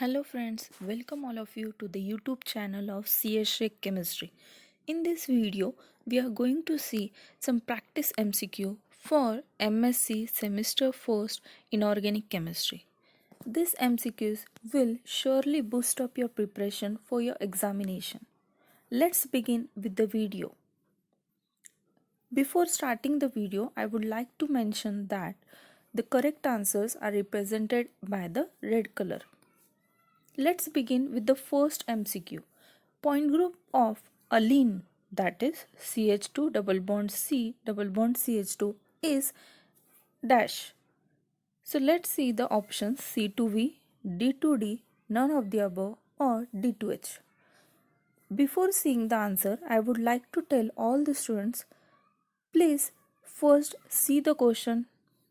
Hello friends, welcome all of you to the YouTube channel of CS Shake Chemistry. In this video, we are going to see some practice MCQ for MSc Semester 1st Inorganic Chemistry. These MCQs will surely boost up your preparation for your examination. Let's begin with the video. Before starting the video, I would like to mention that the correct answers are represented by the red color. Let's begin with the first MCQ. Point group of alene, that is CH2 double bond C double bond CH2 is dash. So let's see the options C2V, D2D, none of the above, or D2H. Before seeing the answer, I would like to tell all the students, please first see the question,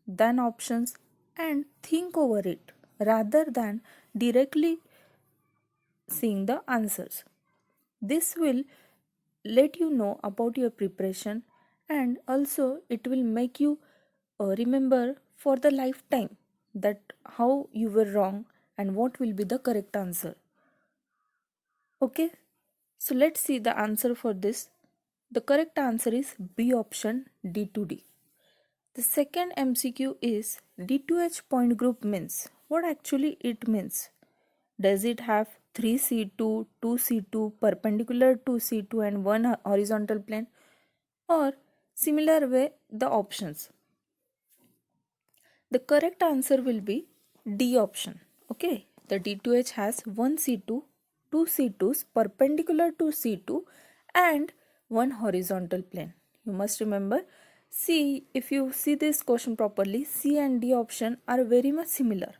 then options, and think over it rather than directly seeing the answers. This will let you know about your preparation, and also it will make you remember for the lifetime that how you were wrong and what will be the correct answer. Okay, so let's see the answer for this. The correct answer is B option, D2D. The second MCQ is D2H point group means. What actually it means? Does it have 3C2, 2C2 perpendicular to C2 and one horizontal plane? Or similar way the options? The correct answer will be D option. Okay, the D2H has one C2, two C2s perpendicular to C2 and one horizontal plane. You must remember, C, if you see this question properly, C and D option are very much similar.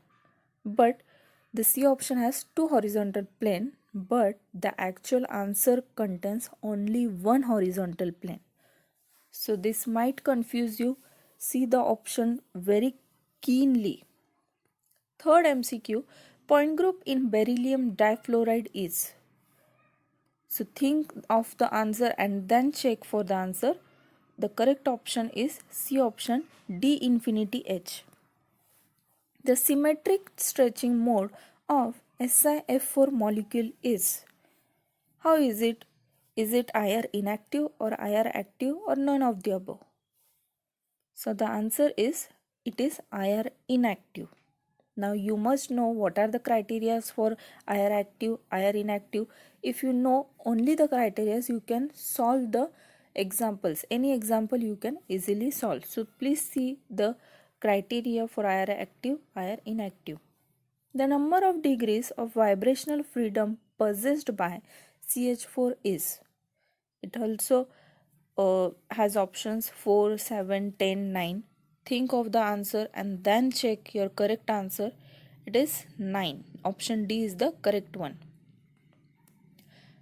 But the C option has two horizontal plane, but the actual answer contains only one horizontal plane. So this might confuse you. See the option very keenly. Third MCQ, point group in beryllium difluoride is. So think of the answer and then check for the answer. The correct option is C option, D infinity H. The symmetric stretching mode of SiF4 molecule is. How is it? Is it IR inactive or IR active or none of the above? So the answer is it is IR inactive. Now you must know what are the criteria for IR active, IR inactive. If you know only the criteria, you can solve the examples. Any example you can easily solve. So please see the criteria for IR active, IR inactive. The number of degrees of vibrational freedom possessed by CH4 is. It also has options 4, 7, 10, 9. Think of the answer and then check your correct answer. It is 9. Option D is the correct one.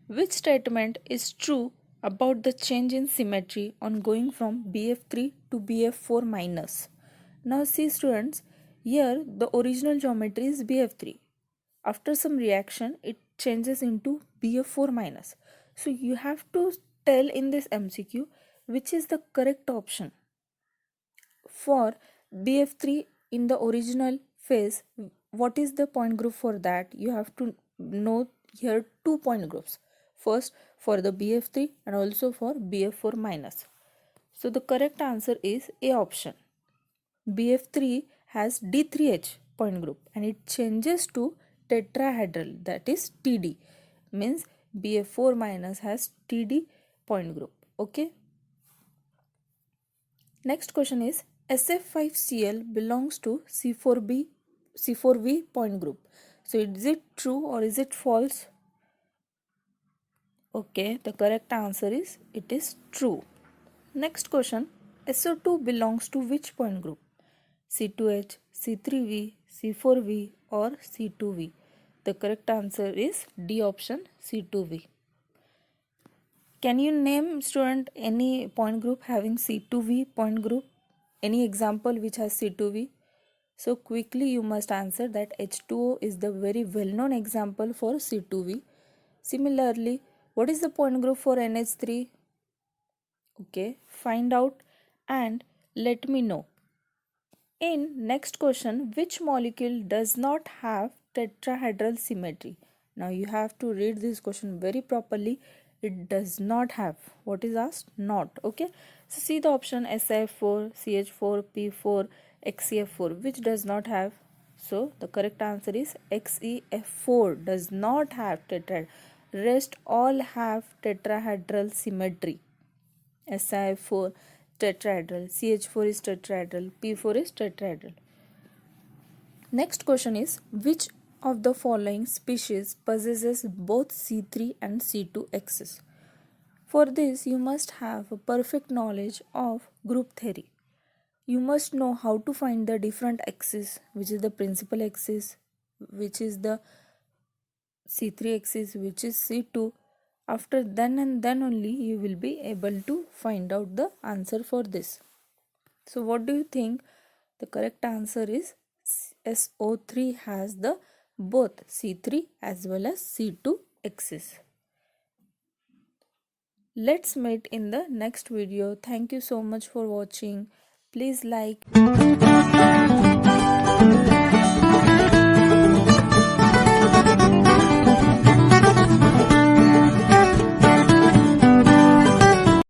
Which statement is true about the change in symmetry on going from BF3 to BF4 minus? Now see students, here the original geometry is BF3. After some reaction, it changes into BF4 minus. So you have to tell in this MCQ which is the correct option. For BF3 in the original phase, what is the point group for that? You have to know here two point groups. First for the BF3 and also for BF4 minus. So the correct answer is A option. BF3 has D3H point group and it changes to tetrahedral, that is TD, means BF4 minus has TD point group. Okay. Next question is SF5Cl belongs to C4V point group. So is it true or is it false? Okay, the correct answer is it is true. Next question, SO2 belongs to which point group? C2H, C3V, C4V or C2V? The correct answer is D option, C2V. Can you name student any point group having C2V point group? Any example which has C2V? So quickly you must answer that H2O is the very well-known example for C2V. Similarly, what is the point group for NH3? Okay, find out and let me know. In next question, which molecule does not have tetrahedral symmetry. Now you have to read this question very properly. It does not have. What is asked? Not. Okay. So see the option SiF4, CH4, P4, XeF4. Which does not have? So the correct answer is XeF4 does not have tetrahedral. Rest all have tetrahedral symmetry. SiF4 tetrahedral, CH4 is tetrahedral, P4 is tetrahedral. Next question is, which of the following species possesses both C3 and C2 axes? For this, you must have a perfect knowledge of group theory. You must know how to find the different axes, which is the principal axis, which is the C3 axis, which is C2. After then and then only you will be able to find out the answer for this. So what do you think? The correct answer is SO3 has the both C3 as well as C2 axis. Let's meet in the next video. Thank you so much for watching. Please like.